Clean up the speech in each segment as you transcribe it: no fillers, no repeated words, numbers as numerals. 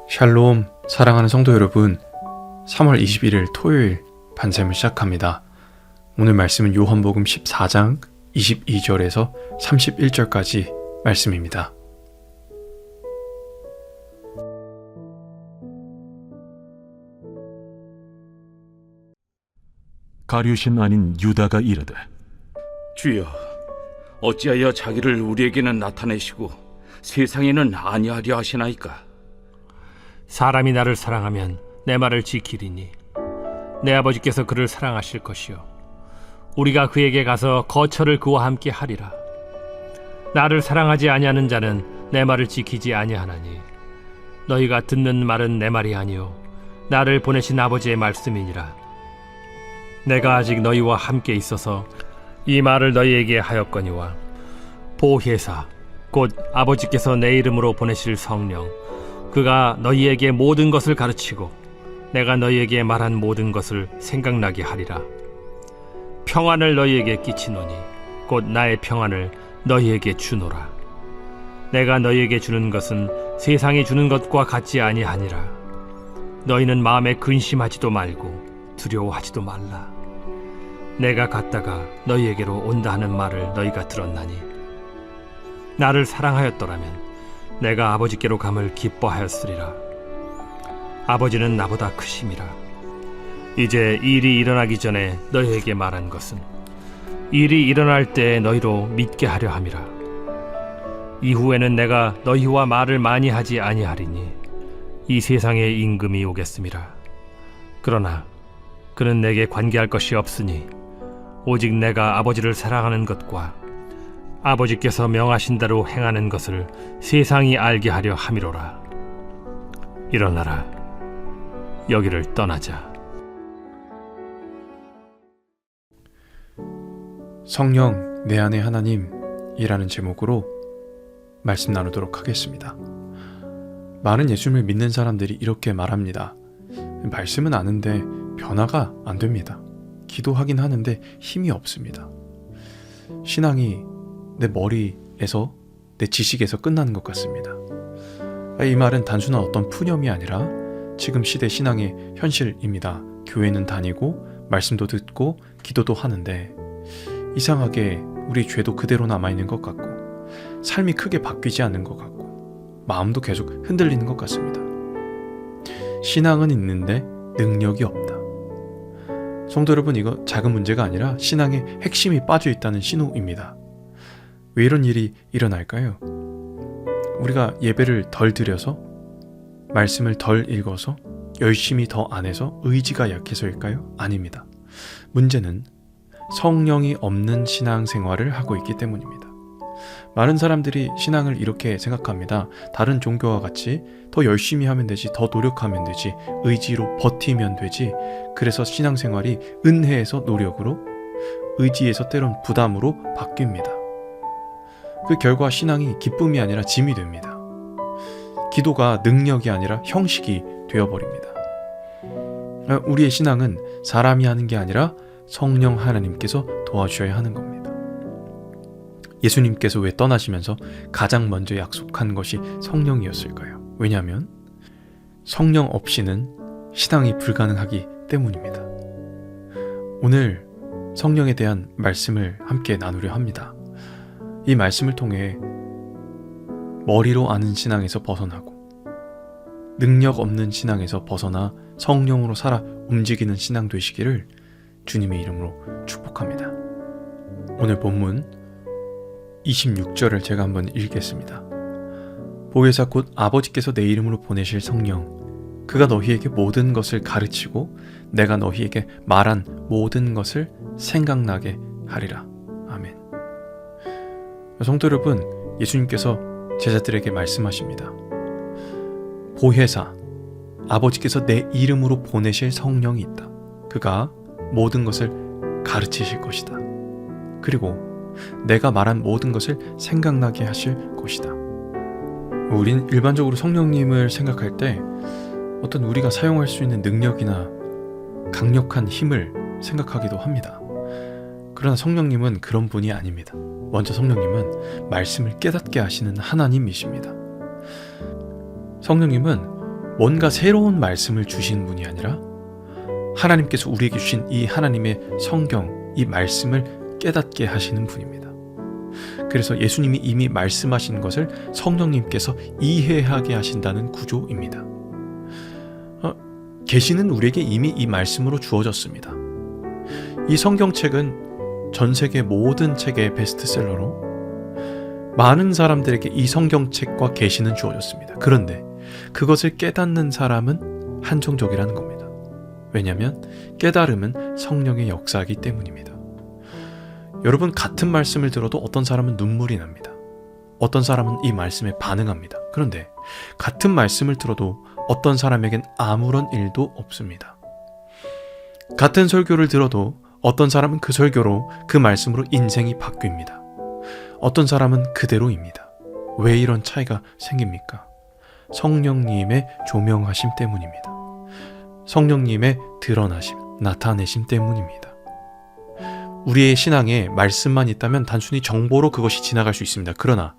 샬롬, 사랑하는 성도 여러분, 3월 21일 토요일 반샘을 시작합니다. 오늘 말씀은 요한복음 14장 22절에서 31절까지 말씀입니다. 가룟신 아닌 유다가 이르되, 주여, 어찌하여 자기를 우리에게는 나타내시고 세상에는 아니하려 하시나이까? 사람이 나를 사랑하면 내 말을 지키리니 내 아버지께서 그를 사랑하실 것이요 우리가 그에게 가서 거처를 그와 함께 하리라. 나를 사랑하지 아니하는 자는 내 말을 지키지 아니하나니 너희가 듣는 말은 내 말이 아니요 나를 보내신 아버지의 말씀이니라. 내가 아직 너희와 함께 있어서 이 말을 너희에게 하였거니와 보혜사 곧 아버지께서 내 이름으로 보내실 성령 그가 너희에게 모든 것을 가르치고 내가 너희에게 말한 모든 것을 생각나게 하리라. 평안을 너희에게 끼치노니 곧 나의 평안을 너희에게 주노라. 내가 너희에게 주는 것은 세상이 주는 것과 같지 아니하니라. 너희는 마음에 근심하지도 말고 두려워하지도 말라. 내가 갔다가 너희에게로 온다 하는 말을 너희가 들었나니 나를 사랑하였더라면 내가 아버지께로 감을 기뻐하였으리라. 아버지는 나보다 크심이라. 이제 일이 일어나기 전에 너희에게 말한 것은 일이 일어날 때 너희로 믿게 하려 함이라. 이후에는 내가 너희와 말을 많이 하지 아니하리니 이 세상의 임금이 오겠음이라. 그러나 그는 내게 관계할 것이 없으니 오직 내가 아버지를 사랑하는 것과 아버지께서 명하신 대로 행하는 것을 세상이 알게 하려 함이로라. 일어나라. 여기를 떠나자. 성령 내 안에 하나님이라는 제목으로 말씀 나누도록 하겠습니다. 많은 예수님을 믿는 사람들이 이렇게 말합니다. 말씀은 아는데 변화가 안 됩니다. 기도하긴 하는데 힘이 없습니다. 신앙이 내 머리에서, 내 지식에서 끝나는 것 같습니다. 이 말은 단순한 어떤 푸념이 아니라 지금 시대 신앙의 현실입니다. 교회는 다니고 말씀도 듣고 기도도 하는데 이상하게 우리 죄도 그대로 남아있는 것 같고 삶이 크게 바뀌지 않는 것 같고 마음도 계속 흔들리는 것 같습니다. 신앙은 있는데 능력이 없다. 성도 여러분, 이거 작은 문제가 아니라 신앙의 핵심이 빠져 있다는 신호입니다. 왜 이런 일이 일어날까요? 우리가 예배를 덜 드려서, 말씀을 덜 읽어서, 열심히 더 안 해서, 의지가 약해서일까요? 아닙니다. 문제는 성령이 없는 신앙생활을 하고 있기 때문입니다. 많은 사람들이 신앙을 이렇게 생각합니다. 다른 종교와 같이 더 열심히 하면 되지, 더 노력하면 되지, 의지로 버티면 되지, 그래서 신앙생활이 은혜에서 노력으로, 의지에서 때론 부담으로 바뀝니다. 그 결과 신앙이 기쁨이 아니라 짐이 됩니다. 기도가 능력이 아니라 형식이 되어버립니다. 우리의 신앙은 사람이 하는 게 아니라 성령 하나님께서 도와주셔야 하는 겁니다. 예수님께서 왜 떠나시면서 가장 먼저 약속한 것이 성령이었을까요? 왜냐하면 성령 없이는 신앙이 불가능하기 때문입니다. 오늘 성령에 대한 말씀을 함께 나누려 합니다. 이 말씀을 통해 머리로 아는 신앙에서 벗어나고 능력 없는 신앙에서 벗어나 성령으로 살아 움직이는 신앙 되시기를 주님의 이름으로 축복합니다. 오늘 본문 26절을 제가 한번 읽겠습니다. 보혜사 곧 아버지께서 내 이름으로 보내실 성령 그가 너희에게 모든 것을 가르치고 내가 너희에게 말한 모든 것을 생각나게 하리라. 아멘. 성도 여러분, 예수님께서 제자들에게 말씀하십니다. 보혜사, 아버지께서 내 이름으로 보내실 성령이 있다. 그가 모든 것을 가르치실 것이다. 그리고 내가 말한 모든 것을 생각나게 하실 것이다. 우린 일반적으로 성령님을 생각할 때 어떤 우리가 사용할 수 있는 능력이나 강력한 힘을 생각하기도 합니다. 그러나 성령님은 그런 분이 아닙니다. 먼저 성령님은 말씀을 깨닫게 하시는 하나님이십니다. 성령님은 뭔가 새로운 말씀을 주신 분이 아니라 하나님께서 우리에게 주신 이 하나님의 성경, 이 말씀을 깨닫게 하시는 분입니다. 그래서 예수님이 이미 말씀하신 것을 성령님께서 이해하게 하신다는 구조입니다. 계시는 우리에게 이미 이 말씀으로 주어졌습니다. 이 성경책은 전 세계 모든 책의 베스트셀러로 많은 사람들에게 이 성경책과 계시는 주어졌습니다. 그런데 그것을 깨닫는 사람은 한정적이라는 겁니다. 왜냐하면 깨달음은 성령의 역사이기 때문입니다. 여러분, 같은 말씀을 들어도 어떤 사람은 눈물이 납니다. 어떤 사람은 이 말씀에 반응합니다. 그런데 같은 말씀을 들어도 어떤 사람에겐 아무런 일도 없습니다. 같은 설교를 들어도 어떤 사람은 그 설교로, 그 말씀으로 인생이 바뀝니다. 어떤 사람은 그대로입니다. 왜 이런 차이가 생깁니까? 성령님의 조명하심 때문입니다. 성령님의 드러나심, 나타내심 때문입니다. 우리의 신앙에 말씀만 있다면 단순히 정보로 그것이 지나갈 수 있습니다. 그러나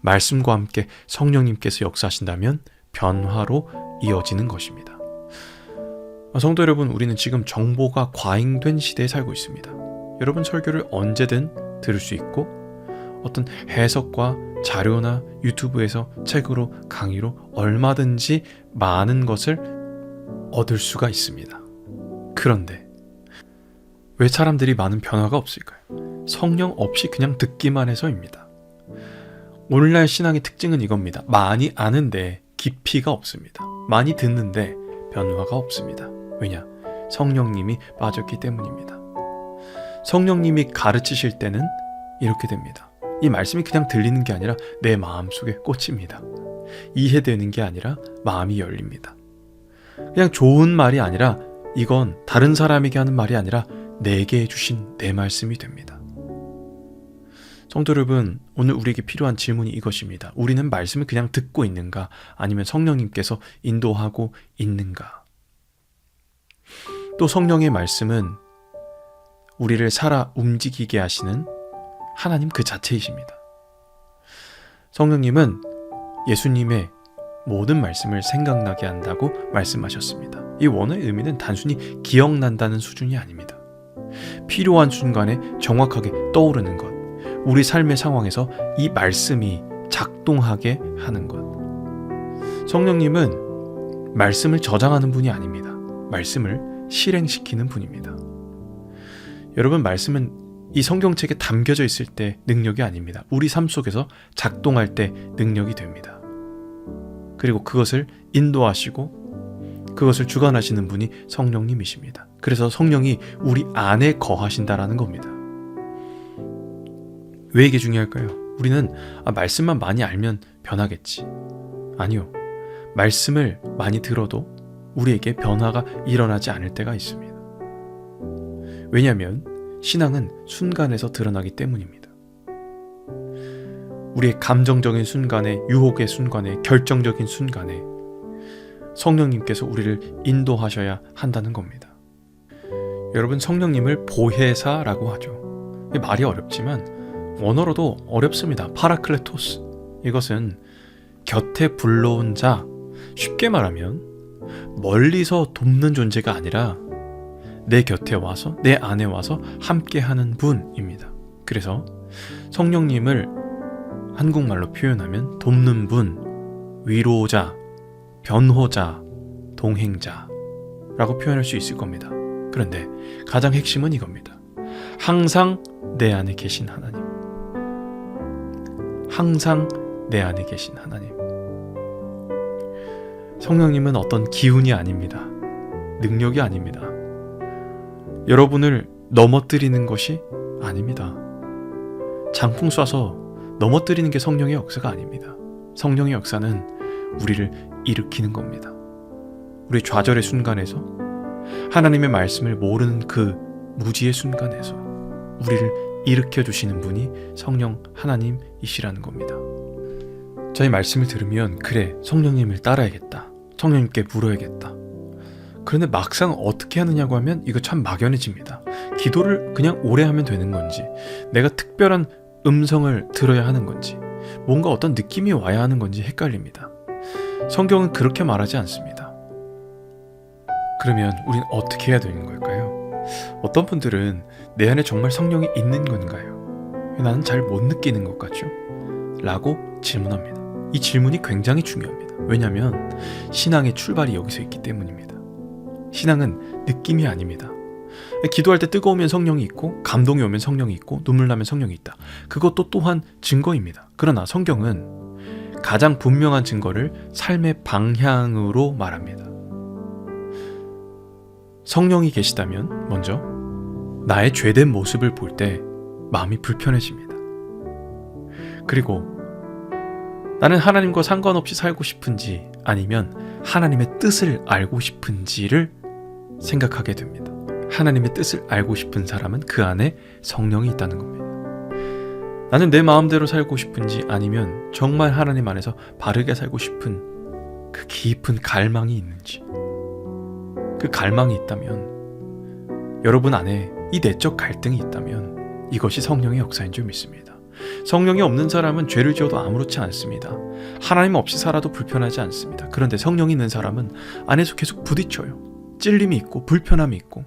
말씀과 함께 성령님께서 역사하신다면 변화로 이어지는 것입니다. 성도 여러분, 우리는 지금 정보가 과잉된 시대에 살고 있습니다. 여러분, 설교를 언제든 들을 수 있고 어떤 해석과 자료나 유튜브에서 책으로, 강의로 얼마든지 많은 것을 얻을 수가 있습니다. 그런데 왜 사람들이 많은 변화가 없을까요? 성령 없이 그냥 듣기만 해서입니다. 오늘날 신앙의 특징은 이겁니다. 많이 아는데 깊이가 없습니다. 많이 듣는데 변화가 없습니다. 왜냐? 성령님이 빠졌기 때문입니다. 성령님이 가르치실 때는 이렇게 됩니다. 이 말씀이 그냥 들리는 게 아니라 내 마음속에 꽂힙니다. 이해되는 게 아니라 마음이 열립니다. 그냥 좋은 말이 아니라, 이건 다른 사람에게 하는 말이 아니라 내게 주신 내 말씀이 됩니다. 성도 여러분, 오늘 우리에게 필요한 질문이 이것입니다. 우리는 말씀을 그냥 듣고 있는가? 아니면 성령님께서 인도하고 있는가? 또 성령의 말씀은 우리를 살아 움직이게 하시는 하나님 그 자체이십니다. 성령님은 예수님의 모든 말씀을 생각나게 한다고 말씀하셨습니다. 이 원어의 의미는 단순히 기억난다는 수준이 아닙니다. 필요한 순간에 정확하게 떠오르는 것, 우리 삶의 상황에서 이 말씀이 작동하게 하는 것. 성령님은 말씀을 저장하는 분이 아닙니다. 말씀을 실행시키는 분입니다. 여러분, 말씀은 이 성경책에 담겨져 있을 때 능력이 아닙니다. 우리 삶 속에서 작동할 때 능력이 됩니다. 그리고 그것을 인도하시고 그것을 주관하시는 분이 성령님이십니다. 그래서 성령이 우리 안에 거하신다라는 겁니다. 왜 이게 중요할까요? 우리는 말씀만 많이 알면 변하겠지. 아니요. 말씀을 많이 들어도 우리에게 변화가 일어나지 않을 때가 있습니다. 왜냐하면 신앙은 순간에서 드러나기 때문입니다. 우리의 감정적인 순간에, 유혹의 순간에, 결정적인 순간에 성령님께서 우리를 인도하셔야 한다는 겁니다. 여러분, 성령님을 보혜사라고 하죠. 말이 어렵지만 원어로도 어렵습니다. 파라클레토스. 이것은 곁에 불러온 자, 쉽게 말하면 멀리서 돕는 존재가 아니라 내 곁에 와서, 내 안에 와서 함께하는 분입니다. 그래서 성령님을 한국말로 표현하면 돕는 분, 위로자, 변호자, 동행자라고 표현할 수 있을 겁니다. 그런데 가장 핵심은 이겁니다. 항상 내 안에 계신 하나님. 항상 내 안에 계신 하나님. 성령님은 어떤 기운이 아닙니다. 능력이 아닙니다. 여러분을 넘어뜨리는 것이 아닙니다. 장풍 쏴서 넘어뜨리는 게 성령의 역사가 아닙니다. 성령의 역사는 우리를 일으키는 겁니다. 우리 좌절의 순간에서, 하나님의 말씀을 모르는 그 무지의 순간에서 우리를 일으켜주시는 분이 성령 하나님이시라는 겁니다. 저희 말씀을 들으면, 그래, 성령님을 따라야겠다, 성령님께 물어야겠다. 그런데 막상 어떻게 하느냐고 하면 이거 참 막연해집니다. 기도를 그냥 오래 하면 되는 건지, 내가 특별한 음성을 들어야 하는 건지, 뭔가 어떤 느낌이 와야 하는 건지 헷갈립니다. 성경은 그렇게 말하지 않습니다. 그러면 우린 어떻게 해야 되는 걸까요? 어떤 분들은 내 안에 정말 성령이 있는 건가요? 왜 나는 잘 못 느끼는 것 같죠? 라고 질문합니다. 이 질문이 굉장히 중요합니다. 왜냐하면 신앙의 출발이 여기서 있기 때문입니다. 신앙은 느낌이 아닙니다. 기도할 때 뜨거우면 성령이 있고, 감동이 오면 성령이 있고, 눈물 나면 성령이 있다. 그것도 또한 증거입니다. 그러나 성경은 가장 분명한 증거를 삶의 방향으로 말합니다. 성령이 계시다면 먼저 나의 죄된 모습을 볼 때 마음이 불편해집니다. 그리고 나는 하나님과 상관없이 살고 싶은지 아니면 하나님의 뜻을 알고 싶은지를 생각하게 됩니다. 하나님의 뜻을 알고 싶은 사람은 그 안에 성령이 있다는 겁니다. 나는 내 마음대로 살고 싶은지 아니면 정말 하나님 안에서 바르게 살고 싶은 그 깊은 갈망이 있는지, 그 갈망이 있다면, 여러분 안에 이 내적 갈등이 있다면 이것이 성령의 역사인 줄 믿습니다. 성령이 없는 사람은 죄를 지어도 아무렇지 않습니다. 하나님 없이 살아도 불편하지 않습니다. 그런데 성령이 있는 사람은 안에서 계속 부딪혀요. 찔림이 있고 불편함이 있고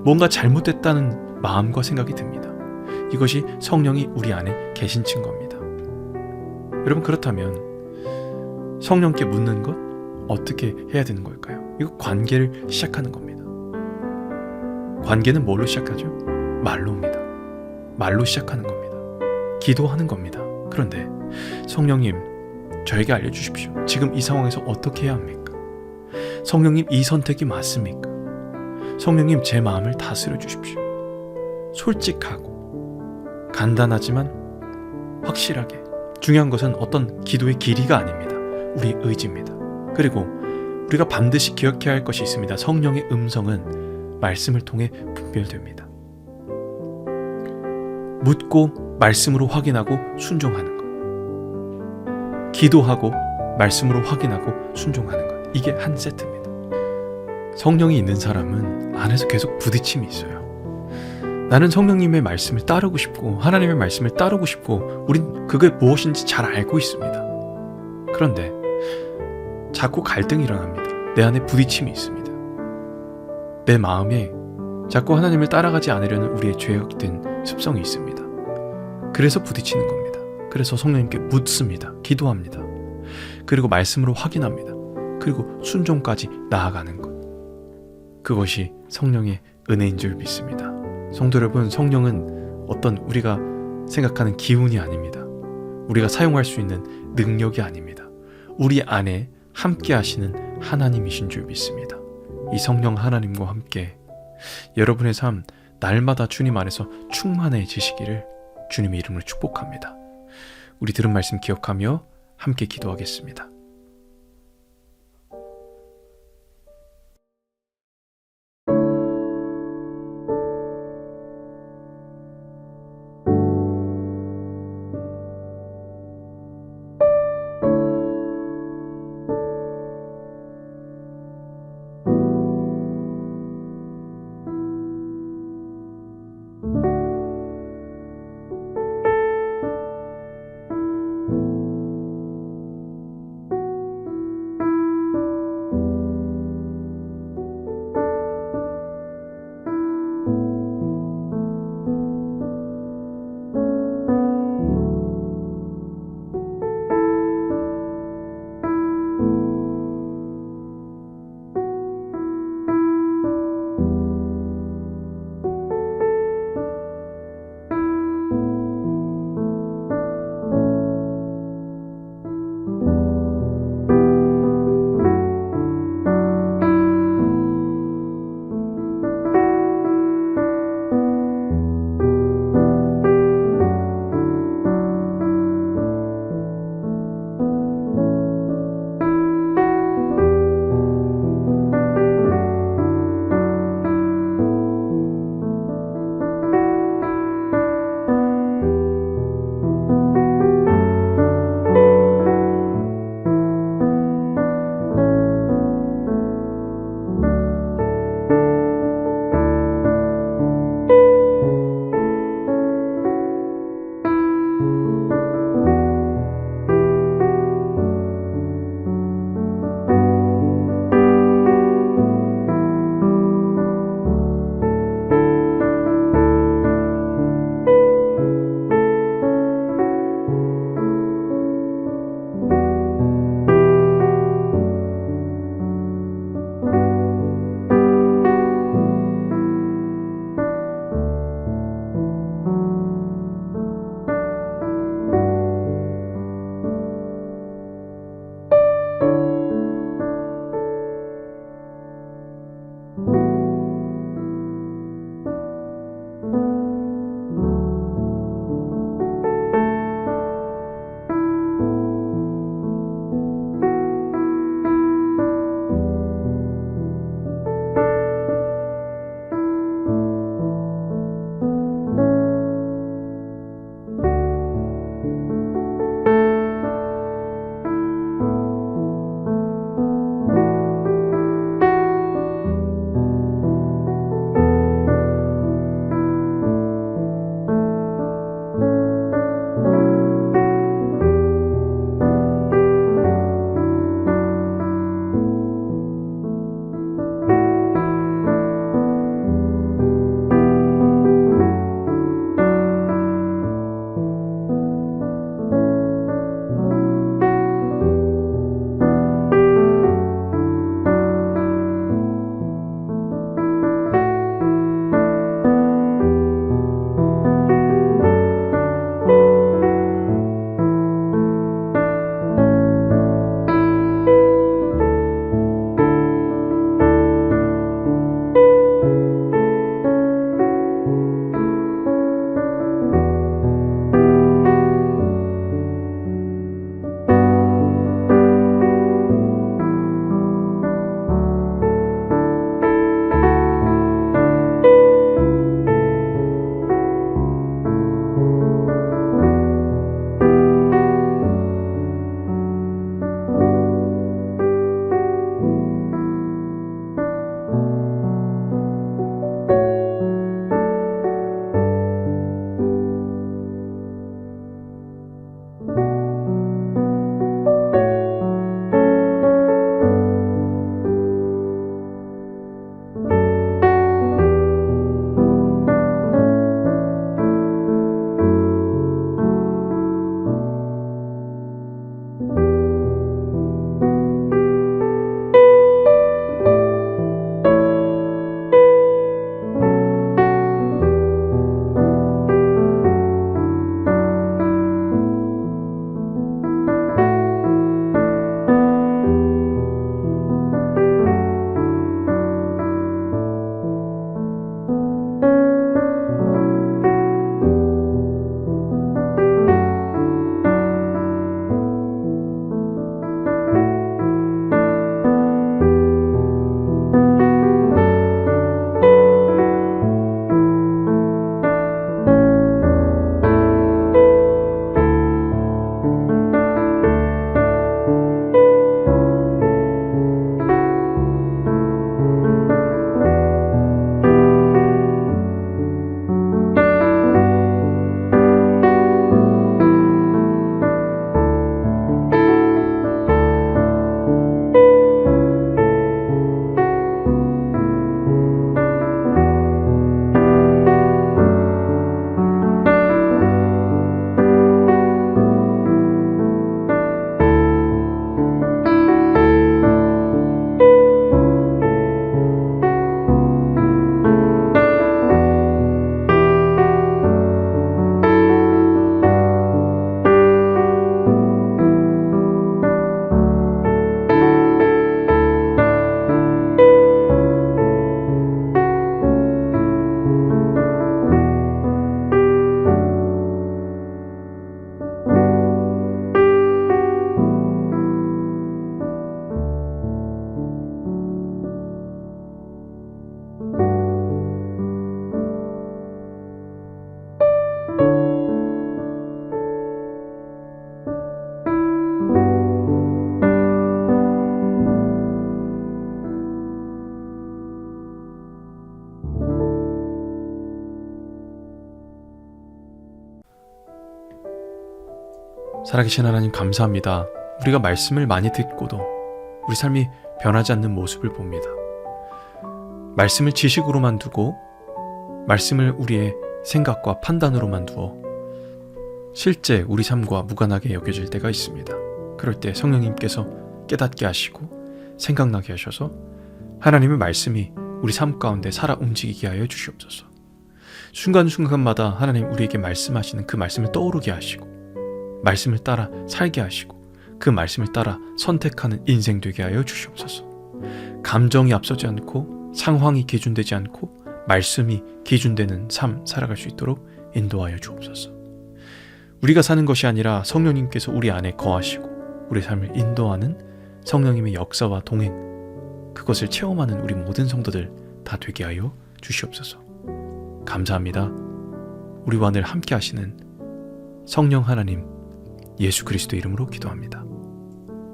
뭔가 잘못됐다는 마음과 생각이 듭니다. 이것이 성령이 우리 안에 계신 증거입니다. 여러분, 그렇다면 성령께 묻는 것 어떻게 해야 되는 걸까요? 이거 관계를 시작하는 겁니다. 관계는 뭘로 시작하죠? 말로입니다. 말로 시작하는 겁니다. 기도하는 겁니다. 그런데 성령님, 저에게 알려주십시오. 지금 이 상황에서 어떻게 해야 합니까? 성령님, 이 선택이 맞습니까? 성령님, 제 마음을 다스려 주십시오. 솔직하고 간단하지만 확실하게. 중요한 것은 어떤 기도의 길이가 아닙니다. 우리의 의지입니다. 그리고 우리가 반드시 기억해야 할 것이 있습니다. 성령의 음성은 말씀을 통해 분별됩니다. 묻고 말씀으로 확인하고 순종하는 것, 기도하고 말씀으로 확인하고 순종하는 것, 이게 한 세트입니다. 성령이 있는 사람은 안에서 계속 부딪힘이 있어요. 나는 성령님의 말씀을 따르고 싶고 하나님의 말씀을 따르고 싶고 우린 그게 무엇인지 잘 알고 있습니다. 그런데 자꾸 갈등이 일어납니다. 내 안에 부딪힘이 있습니다. 내 마음에 자꾸 하나님을 따라가지 않으려는 우리의 죄악된 습성이 있습니다. 그래서 부딪히는 겁니다. 그래서 성령님께 묻습니다. 기도합니다. 그리고 말씀으로 확인합니다. 그리고 순종까지 나아가는 것. 그것이 성령의 은혜인 줄 믿습니다. 성도 여러분, 성령은 어떤 우리가 생각하는 기운이 아닙니다. 우리가 사용할 수 있는 능력이 아닙니다. 우리 안에 함께 하시는 하나님이신 줄 믿습니다. 이 성령 하나님과 함께 여러분의 삶 날마다 주님 안에서 충만해지시기를 주님의 이름으로 축복합니다. 우리 들은 말씀 기억하며 함께 기도하겠습니다. 살아계신 하나님 감사합니다. 우리가 말씀을 많이 듣고도 우리 삶이 변하지 않는 모습을 봅니다. 말씀을 지식으로만 두고 말씀을 우리의 생각과 판단으로만 두어 실제 우리 삶과 무관하게 여겨질 때가 있습니다. 그럴 때 성령님께서 깨닫게 하시고 생각나게 하셔서 하나님의 말씀이 우리 삶 가운데 살아 움직이게 하여 주시옵소서. 순간순간마다 하나님 우리에게 말씀하시는 그 말씀을 떠오르게 하시고 말씀을 따라 살게 하시고 그 말씀을 따라 선택하는 인생 되게 하여 주시옵소서. 감정이 앞서지 않고 상황이 기준되지 않고 말씀이 기준되는 삶 살아갈 수 있도록 인도하여 주옵소서. 우리가 사는 것이 아니라 성령님께서 우리 안에 거하시고 우리 삶을 인도하는 성령님의 역사와 동행, 그것을 체험하는 우리 모든 성도들 다 되게 하여 주시옵소서. 감사합니다. 우리와 늘 함께 하시는 성령 하나님 예수 그리스도 이름으로 기도합니다.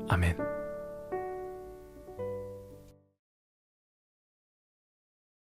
아멘.